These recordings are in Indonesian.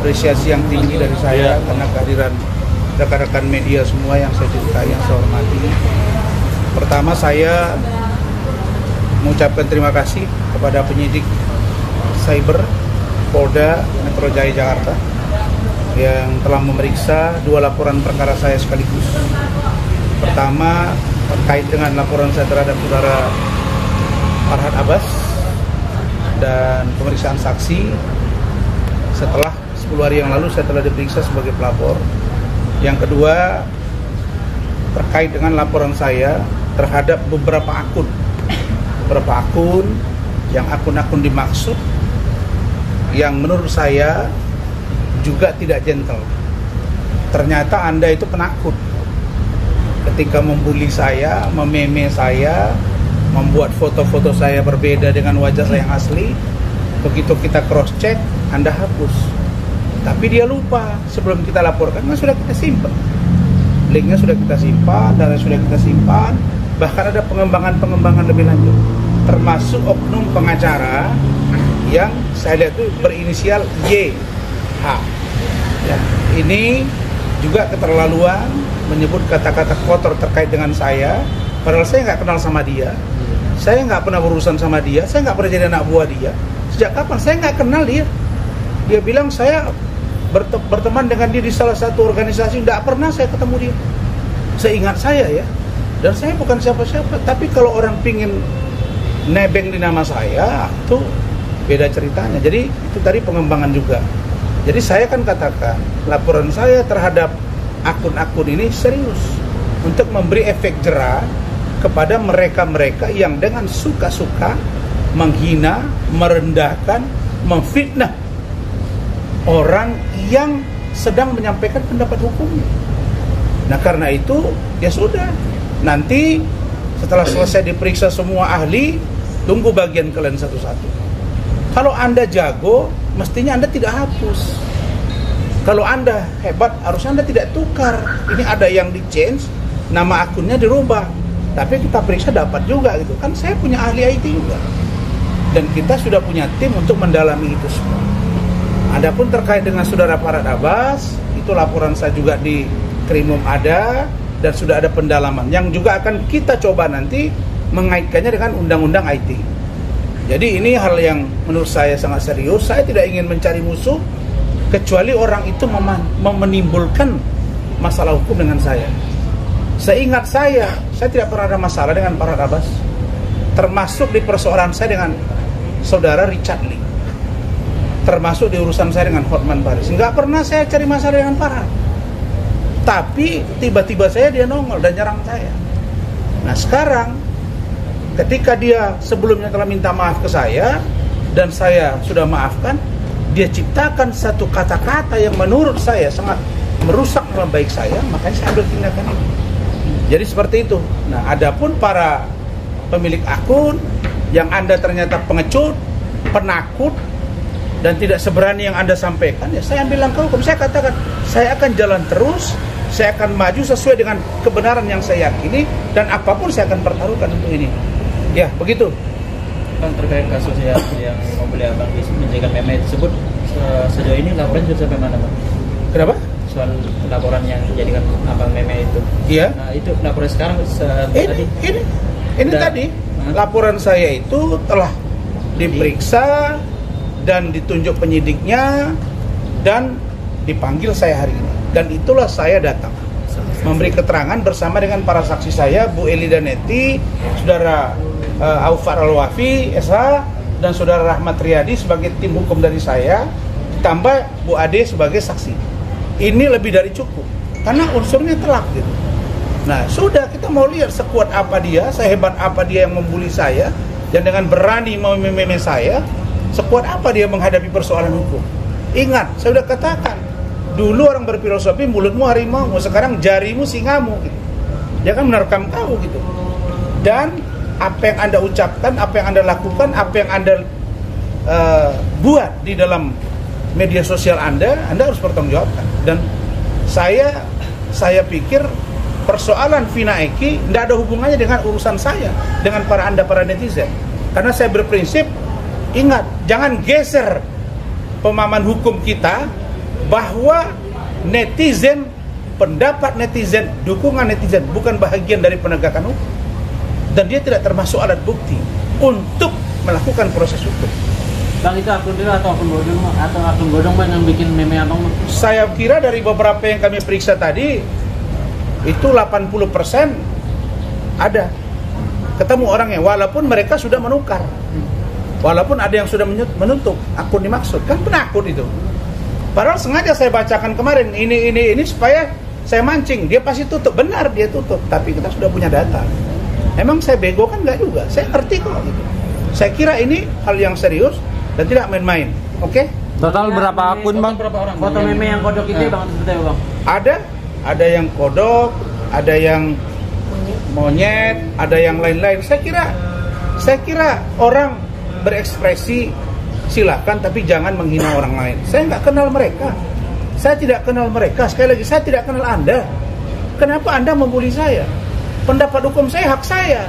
apresiasi yang tinggi dari saya karena kehadiran rekan-rekan media semua yang saya cintai, yang saya hormati. Pertama, saya mengucapkan terima kasih kepada penyidik Cyber Polda Metro Jaya Jakarta yang telah memeriksa 2 laporan perkara saya sekaligus. Pertama, terkait dengan laporan saya terhadap saudara Farhad Abbas dan pemeriksaan saksi. Setelah 10 hari yang lalu saya telah diperiksa sebagai pelapor. Yang kedua, terkait dengan laporan saya terhadap beberapa akun yang akun-akun dimaksud yang menurut saya juga tidak gentle. Ternyata Anda itu penakut ketika membuli saya, mememe saya, membuat foto-foto saya berbeda dengan wajah saya yang asli. Begitu kita cross check, Anda hapus. Tapi dia lupa, sebelum kita laporkan kan sudah kita simpan, linknya sudah kita simpan, dan sudah kita simpan. Bahkan ada pengembangan lebih lanjut, termasuk oknum pengacara yang saya lihat itu berinisial YH. Ya, ini juga keterlaluan menyebut kata-kata kotor terkait dengan saya, padahal saya nggak kenal sama dia, saya nggak pernah berurusan sama dia, saya nggak pernah jadi anak buah dia. Sejak kapan? Saya nggak kenal dia. Dia bilang saya berteman dengan dia di salah satu organisasi, nggak pernah saya ketemu dia. Seingat saya ya, dan saya bukan siapa-siapa. Tapi kalau orang pingin nebeng di nama saya, itu beda ceritanya. Jadi itu tadi pengembangan juga. Jadi saya kan katakan laporan saya terhadap akun-akun ini serius untuk memberi efek jera kepada mereka-mereka yang dengan suka-suka menghina, merendahkan, memfitnah orang yang sedang menyampaikan pendapat hukumnya. Nah karena itu ya sudah, nanti setelah selesai diperiksa semua ahli, tunggu bagian kalian satu-satu. Kalau Anda jago, mestinya Anda tidak hapus. Kalau Anda hebat, harusnya Anda tidak tukar. Ini ada yang di-change, nama akunnya dirubah, tapi kita periksa dapat juga gitu. Kan saya punya ahli IT juga, dan kita sudah punya tim untuk mendalami itu semua. Adapun terkait dengan saudara Farhad Abbas, itu laporan saya juga di Krimum ada, dan sudah ada pendalaman yang juga akan kita coba nanti mengaitkannya dengan undang-undang IT. Jadi ini hal yang menurut saya sangat serius. Saya tidak ingin mencari musuh, kecuali orang itu menimbulkan masalah hukum dengan saya. Seingat saya tidak pernah ada masalah dengan Farhad Abbas, termasuk di persoalan saya dengan saudara Richard Lee, termasuk di urusan saya dengan Hotman Paris. Nggak pernah saya cari masalah dengan Farhad. Tapi tiba-tiba dia nongol dan nyerang saya. Nah sekarang ketika dia sebelumnya telah minta maaf ke saya dan saya sudah maafkan, dia ciptakan satu kata-kata yang menurut saya sangat merusak nama baik saya, makanya saya ambil tindakan ini. Jadi seperti itu. Nah adapun para pemilik akun yang Anda ternyata pengecut, penakut, dan tidak seberani yang Anda sampaikan, ya saya ambil langkah hukum. Saya katakan, saya akan jalan terus, saya akan maju sesuai dengan kebenaran yang saya yakini, dan apapun saya akan pertaruhkan untuk ini. Ya, begitu. Bang, terkait kasus yang membeli Abang Is menjaga meme tersebut, sejauh ini laporan sudah sampai mana, Bang? Kenapa? Soal laporan yang dijadikan Abang meme itu. Iya. Nah, itu laporan sekarang tadi. Ini tadi. Laporan saya itu telah diperiksa dan ditunjuk penyidiknya dan dipanggil saya hari ini. Dan itulah saya datang memberi keterangan bersama dengan para saksi saya, Bu Eli Daneti, saudara Aufar Al-Wafi, SH, dan saudara Rahmat Riyadi sebagai tim hukum dari saya, ditambah Bu Ade sebagai saksi. Ini lebih dari cukup, karena unsurnya telak gitu. Nah sudah, kita mau lihat sekuat apa dia, sehebat apa dia yang membuli saya, dan dengan berani mememe saya, sekuat apa dia menghadapi persoalan hukum. Ingat, saya sudah katakan, dulu orang berfilosofi mulutmu harimau, sekarang jarimu singamu gitu. Dia kan menerkam kau gitu. Dan apa yang Anda ucapkan, apa yang Anda lakukan, apa yang Anda buat di dalam media sosial Anda harus bertanggungjawabkan. Dan saya pikir persoalan Vina Eki tidak ada hubungannya dengan urusan saya, dengan para netizen. Karena saya berprinsip, ingat, jangan geser pemahaman hukum kita bahwa netizen, pendapat netizen, dukungan netizen bukan bahagian dari penegakan hukum, dan dia tidak termasuk alat bukti untuk melakukan proses hukum. Bang, itu akun real atau akun bodong bang yang bikin meme abang? Saya kira dari beberapa yang kami periksa tadi itu 80% ada ketemu orangnya, walaupun mereka sudah menukar, walaupun ada yang sudah menutup akun dimaksud, kan penakut itu. Padahal sengaja saya bacakan kemarin ini supaya saya mancing, dia pasti tutup, benar dia tutup, tapi kita sudah punya data. Emang saya bego kan? Enggak juga, saya ngerti kok gitu. Saya kira ini hal yang serius dan tidak main-main. Oke? Total berapa akun bang? Berapa orang? Foto meme yang kodok itu bang, seperti apa bang? Ada yang kodok, ada yang monyet, ada yang lain-lain. Saya kira orang berekspresi silakan, tapi jangan menghina orang lain. Saya nggak kenal mereka, saya tidak kenal mereka. Sekali lagi, saya tidak kenal Anda. Kenapa Anda membuli saya? Pendapat hukum saya, hak saya.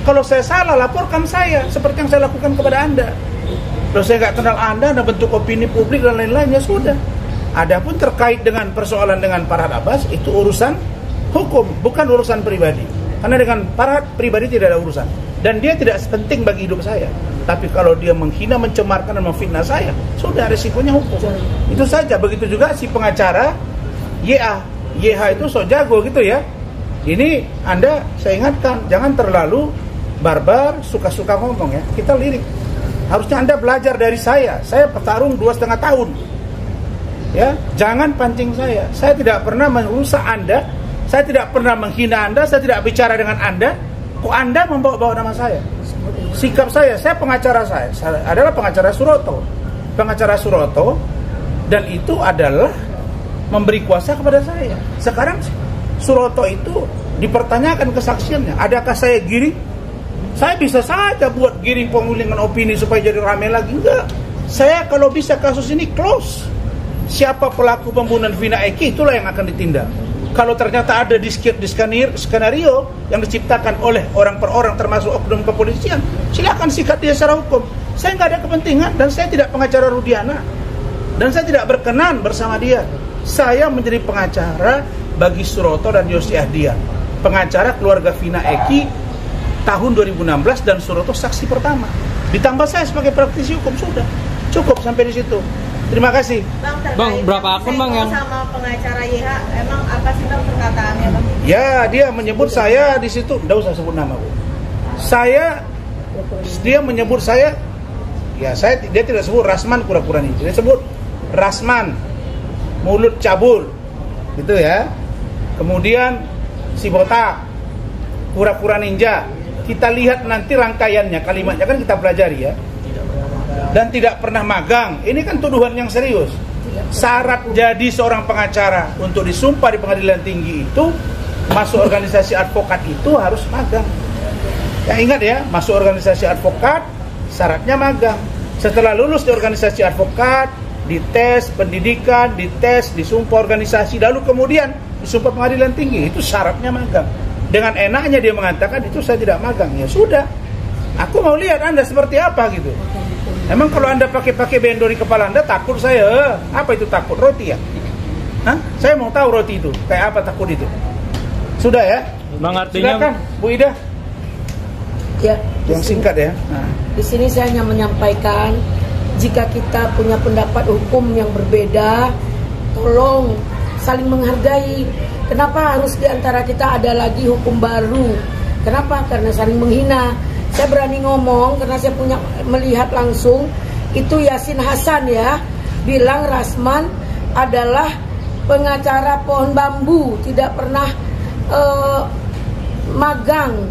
Kalau saya salah, laporkan saya seperti yang saya lakukan kepada Anda. Kalau saya nggak kenal Anda bentuk opini publik dan lain-lain, ya sudah. Adapun terkait dengan persoalan dengan Farhad Abbas, itu urusan hukum, bukan urusan pribadi. Karena dengan Farhad pribadi tidak ada urusan, dan dia tidak penting bagi hidup saya. Tapi kalau dia menghina, mencemarkan, dan memfitnah saya, sudah resikonya hukum. Itu saja. Begitu juga si pengacara YH itu so jago gitu ya. Ini Anda, saya ingatkan, jangan terlalu barbar, suka-suka ngomong ya. Kita lirik. Harusnya Anda belajar dari saya. Saya petarung 2,5 tahun. Ya, jangan pancing saya. Saya tidak pernah merusak Anda. Saya tidak pernah menghina Anda. Saya tidak bicara dengan Anda. Kok Anda membawa-bawa nama saya? Sikap saya pengacara saya adalah pengacara Suroto. Pengacara Suroto, dan itu adalah memberi kuasa kepada saya. Sekarang Suroto itu dipertanyakan kesaksiannya. Adakah saya giring? Saya bisa saja buat giring pengulingan opini supaya jadi rame lagi. Enggak. Saya kalau bisa kasus ini close. Siapa pelaku pembunuhan Vina Eki, itulah yang akan ditindak. Kalau ternyata ada di skenario yang diciptakan oleh orang per orang termasuk oknum kepolisian, silakan sikat dia secara hukum. Saya nggak ada kepentingan, dan saya tidak pengacara Rudiana, dan saya tidak berkenan bersama dia. Saya menjadi pengacara bagi Suroto dan Yosi Ahdian, pengacara keluarga Vina Eki tahun 2016, dan Suroto saksi pertama. Ditambah saya sebagai praktisi hukum, sudah cukup sampai di situ. Terima kasih. Bang, berapa akun bang yang sama pengacara YH? Emang apa sih bang perkataannya bang? Ya, dia menyebut saya di situ, enggak usah sebut nama, Bu. Dia menyebut saya, ya dia tidak sebut Rasman kura-kura ini. Dia sebut Rasman mulut cabul, gitu ya. Kemudian si botak, kura-kura ninja. Kita lihat nanti rangkaiannya, kalimatnya kan kita pelajari ya. Dan tidak pernah magang. Ini kan tuduhan yang serius. Syarat jadi seorang pengacara untuk disumpah di pengadilan tinggi itu, masuk organisasi advokat itu harus magang. Ya ingat ya, masuk organisasi advokat syaratnya magang. Setelah lulus di organisasi advokat, dites pendidikan, dites, disumpah organisasi, lalu kemudian disumpah pengadilan tinggi, itu syaratnya magang. Dengan enaknya dia mengatakan itu saya tidak magang. Ya sudah, aku mau lihat Anda seperti apa gitu. Emang kalau Anda pakai bendo di kepala Anda, takut saya? Apa itu takut? Roti ya? Hah? Saya mau tahu roti itu kayak apa, takut itu. Sudah ya? Bang, artinya silakan Bu Ida. Ya, yang singkat ya. Nah. Di sini saya hanya menyampaikan, jika kita punya pendapat hukum yang berbeda, tolong saling menghargai. Kenapa harus diantara kita ada lagi hukum baru? Kenapa? Karena saling menghina. Saya berani ngomong karena saya punya melihat langsung. Itu Yasin Hasan ya, bilang Rasman adalah pengacara pohon bambu, tidak pernah magang,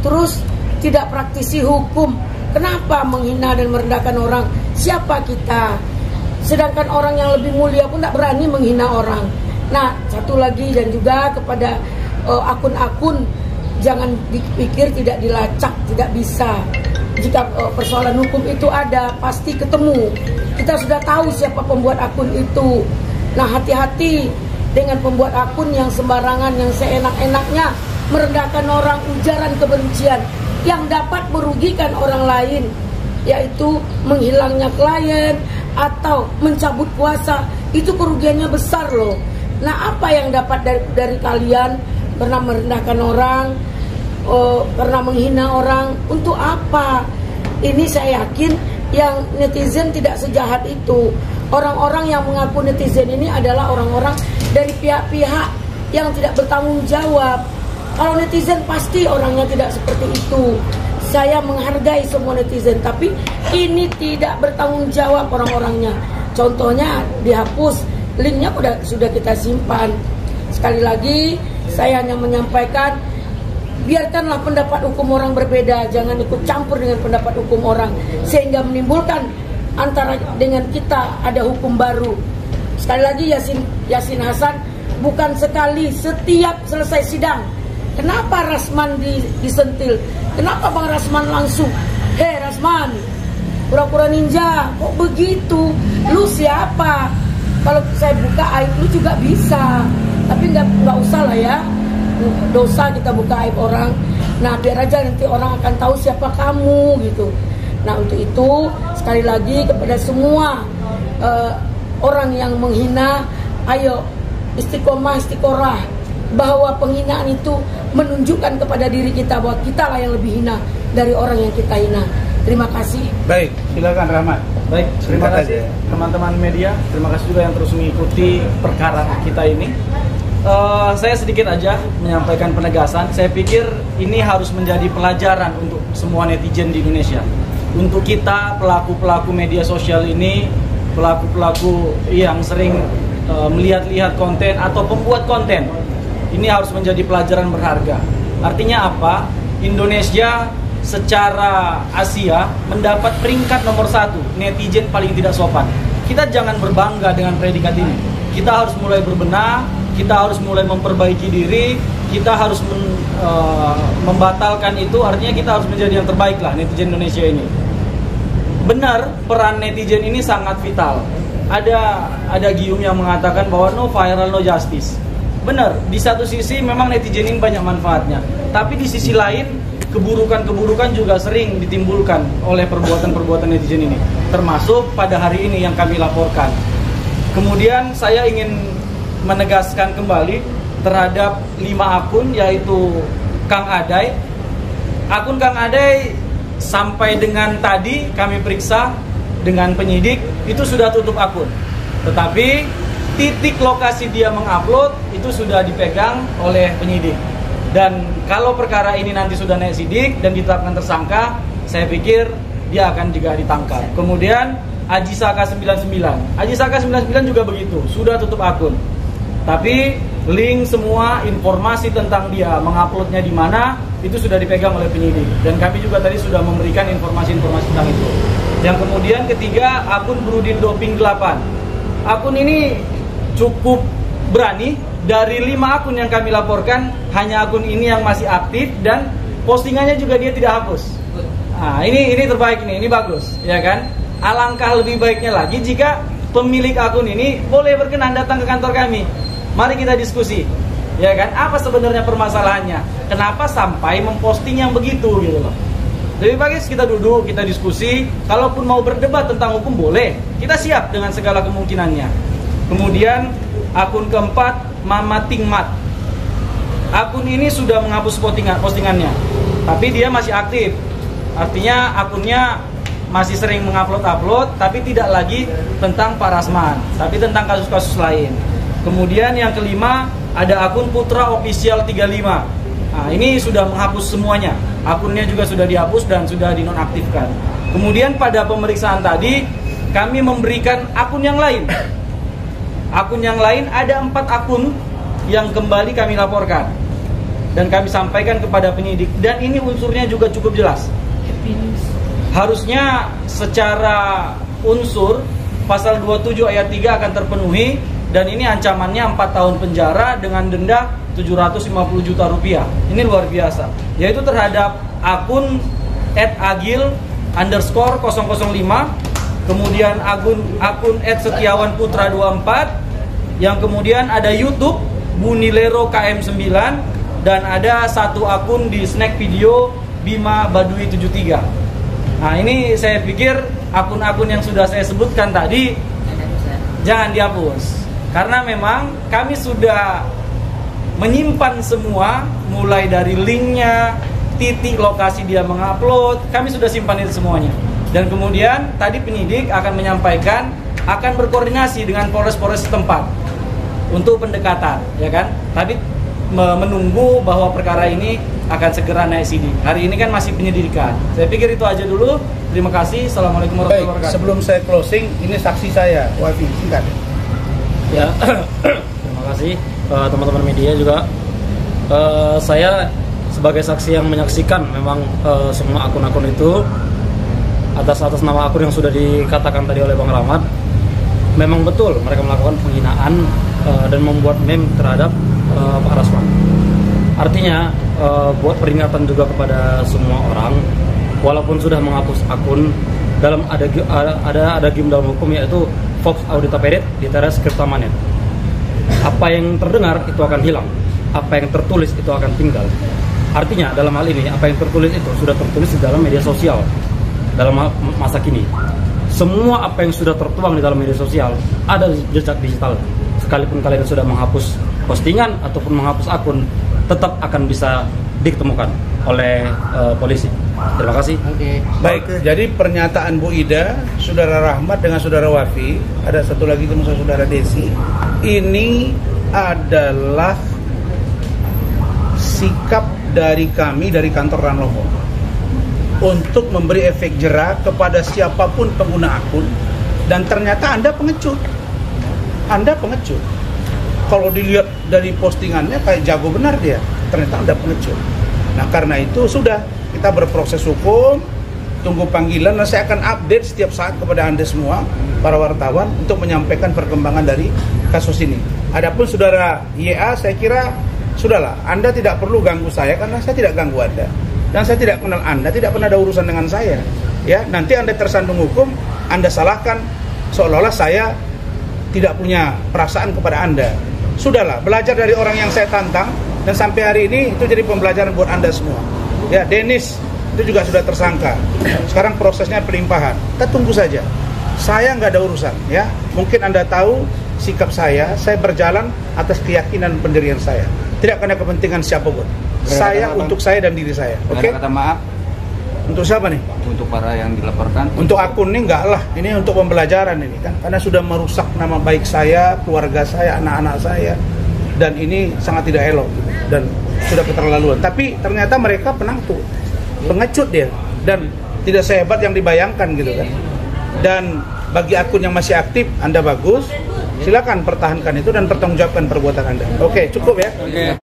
terus tidak praktisi hukum. Kenapa menghina dan merendahkan orang? Siapa kita? Sedangkan orang yang lebih mulia pun tidak berani menghina orang. Nah, satu lagi, dan juga kepada akun-akun, jangan dipikir tidak dilacak, tidak bisa. Jika persoalan hukum itu ada, pasti ketemu. Kita sudah tahu siapa pembuat akun itu. Nah, hati-hati dengan pembuat akun yang sembarangan, yang seenak-enaknya merendahkan orang, ujaran kebencian yang dapat merugikan orang lain, yaitu menghilangnya klien, atau mencabut puasa, itu kerugiannya besar loh. Nah, apa yang dapat dari kalian? Pernah merendahkan orang, pernah menghina orang, untuk apa? Ini saya yakin yang netizen tidak sejahat itu. Orang-orang yang mengaku netizen ini adalah orang-orang dari pihak-pihak yang tidak bertanggung jawab. Kalau netizen pasti orangnya tidak seperti itu. Saya menghargai semua netizen, tapi ini tidak bertanggung jawab orang-orangnya. Contohnya dihapus, linknya sudah kita simpan. Sekali lagi saya hanya menyampaikan, biarkanlah pendapat hukum orang berbeda, jangan ikut campur dengan pendapat hukum orang, sehingga menimbulkan antara dengan kita ada hukum baru. Sekali lagi Yasin Hasan, bukan sekali, setiap selesai sidang. Kenapa Rasman disentil? Kenapa Bang Rasman langsung, "Hei Rasman, pura-pura ninja, kok begitu? Lu siapa? Kalau saya buka aib lu juga bisa, tapi nggak usah lah ya. Dosa kita buka aib orang. Nah, biar aja nanti orang akan tahu siapa kamu gitu." Nah, untuk itu sekali lagi kepada semua orang yang menghina, ayo istiqomah, istiqorah, bahwa penghinaan itu menunjukkan kepada diri kita bahwa kita lah yang lebih hina dari orang yang kita hina. Terima kasih. Baik, silakan Rahmat. Baik, terima kasih teman-teman media. Terima kasih juga yang terus mengikuti perkara kita ini. Saya sedikit aja menyampaikan penegasan. Saya pikir ini harus menjadi pelajaran untuk semua netizen di Indonesia. Untuk kita pelaku-pelaku media sosial ini, pelaku-pelaku yang sering melihat-lihat konten atau pembuat konten, ini harus menjadi pelajaran berharga. Artinya apa? Indonesia secara Asia mendapat peringkat nomor 1 netizen paling tidak sopan. Kita jangan berbangga dengan predikat ini. Kita harus mulai berbenah, kita harus mulai memperbaiki diri, kita harus membatalkan itu. Artinya kita harus menjadi yang terbaik lah netizen Indonesia ini. Benar, peran netizen ini sangat vital. Ada gium yang mengatakan bahwa no viral no justice. Benar, di satu sisi memang netizen ini banyak manfaatnya, tapi di sisi lain keburukan-keburukan juga sering ditimbulkan oleh perbuatan-perbuatan netizen ini, termasuk pada hari ini yang kami laporkan. Kemudian saya ingin menegaskan kembali terhadap 5 akun, yaitu Kang Adai. Akun Kang Adai sampai dengan tadi kami periksa dengan penyidik itu sudah tutup akun, tetapi titik lokasi dia mengupload itu sudah dipegang oleh penyidik. Dan kalau perkara ini nanti sudah naik sidik dan ditetapkan tersangka, saya pikir dia akan juga ditangkap. Kemudian Aji Saka 99. Aji Saka 99 juga begitu, sudah tutup akun. Tapi link semua informasi tentang dia menguploadnya di mana itu sudah dipegang oleh penyidik. Dan kami juga tadi sudah memberikan informasi-informasi tentang itu. Yang kemudian ketiga, akun Brudin Doping 8. Akun ini cukup berani. Dari 5 akun yang kami laporkan, hanya akun ini yang masih aktif dan postingannya juga dia tidak hapus. Nah, ini terbaik nih, ini bagus, ya kan? Alangkah lebih baiknya lagi jika pemilik akun ini boleh berkenan datang ke kantor kami. Mari kita diskusi, ya kan? Apa sebenarnya permasalahannya? Kenapa sampai memposting yang begitu gitu loh? Lebih baik kita duduk, kita diskusi. Kalaupun mau berdebat tentang hukum boleh, kita siap dengan segala kemungkinannya. Kemudian akun keempat, Mama Tingmat. Akun ini sudah menghapus postingannya, tapi dia masih aktif. Artinya akunnya masih sering mengupload, tapi tidak lagi tentang Pak Rasman, tapi tentang kasus-kasus lain. Kemudian yang kelima, ada akun Putra Official 35. Nah, ini sudah menghapus semuanya. Akunnya juga sudah dihapus dan sudah dinonaktifkan. Kemudian pada pemeriksaan tadi, kami memberikan akun yang lain. Akun yang lain ada 4 akun yang kembali kami laporkan dan kami sampaikan kepada penyidik, dan ini unsurnya juga cukup jelas. Harusnya secara unsur pasal 27 ayat 3 akan terpenuhi, dan ini ancamannya 4 tahun penjara dengan denda 750 juta rupiah. Ini luar biasa. Yaitu terhadap akun @agil_005, kemudian akun @setiawanputra24, yang kemudian ada YouTube Bunilero KM9, dan ada 1 akun di snack video Bima Badui 73. Nah, ini saya pikir akun-akun yang sudah saya sebutkan tadi jangan dihapus. Karena memang kami sudah menyimpan semua, mulai dari linknya, titik lokasi dia mengupload, kami sudah simpan itu semuanya. Dan kemudian tadi penyidik akan menyampaikan, akan berkoordinasi dengan polres-polres setempat untuk pendekatan, ya kan? Tadi menunggu bahwa perkara ini akan segera naik sidik. Hari ini kan masih penyelidikan. Saya pikir itu aja dulu. Terima kasih. Assalamualaikum warahmatullahi Baik, wabarakatuh. sebelum saya closing, ini saksi saya, Wafi, singkat. Ya, terima kasih teman-teman media juga. Saya sebagai saksi yang menyaksikan memang semua akun-akun itu atas nama akun yang sudah dikatakan tadi oleh Bang Rahmat, memang betul mereka melakukan penghinaan dan membuat meme terhadap Pak Rasman. Artinya buat peringatan juga kepada semua orang, walaupun sudah menghapus akun, dalam ada game dalam hukum yaitu Fox Audita Perit di teras Kertamanet. Apa yang terdengar itu akan hilang, apa yang tertulis itu akan tinggal. Artinya dalam hal ini apa yang tertulis itu sudah tertulis di dalam media sosial dalam masa kini. Semua apa yang sudah tertuang di dalam media sosial ada jejak digital. Sekalipun kalian sudah menghapus postingan ataupun menghapus akun, tetap akan bisa ditemukan oleh polisi. Terima kasih. Baik, jadi pernyataan Bu Ida, Saudara Rahmat dengan Saudara Wafi, ada satu lagi termasuk Saudara Desi, ini adalah sikap dari kami dari kantor Ranloho untuk memberi efek jera kepada siapapun pengguna akun. Dan ternyata Anda pengecut. Kalau dilihat dari postingannya kayak jago benar dia, ternyata Anda pengecut. Nah karena itu sudah, kita berproses hukum, tunggu panggilan, dan saya akan update setiap saat kepada Anda semua, para wartawan, untuk menyampaikan perkembangan dari kasus ini. Adapun Saudara YA, saya kira sudahlah, Anda tidak perlu ganggu saya karena saya tidak ganggu Anda. Dan saya tidak kenal Anda, tidak pernah ada urusan dengan saya. Ya, nanti Anda tersandung hukum, Anda salahkan seolah-olah saya tidak punya perasaan kepada Anda. Sudahlah, belajar dari orang yang saya tantang, dan sampai hari ini itu jadi pembelajaran buat Anda semua. Ya, Dennis itu juga sudah tersangka. Sekarang prosesnya pelimpahan. Kita tunggu saja. Saya nggak ada urusan, ya. Mungkin Anda tahu sikap saya berjalan atas keyakinan pendirian saya. Tidak karena kepentingan siapapun. Saya untuk saya dan diri saya. Oke? Kata maaf Untuk siapa nih? untuk para yang dilaporkan. Untuk akun ini enggak lah. Ini untuk pembelajaran ini kan. Karena sudah merusak nama baik saya, keluarga saya, anak-anak saya. Dan ini sangat tidak elok dan sudah keterlaluan. Tapi ternyata mereka pengecut dia, dan tidak sehebat yang dibayangkan gitu kan. Dan bagi akun yang masih aktif, Anda bagus, silakan pertahankan itu dan pertanggungjawabkan perbuatan Anda. Oke, cukup ya.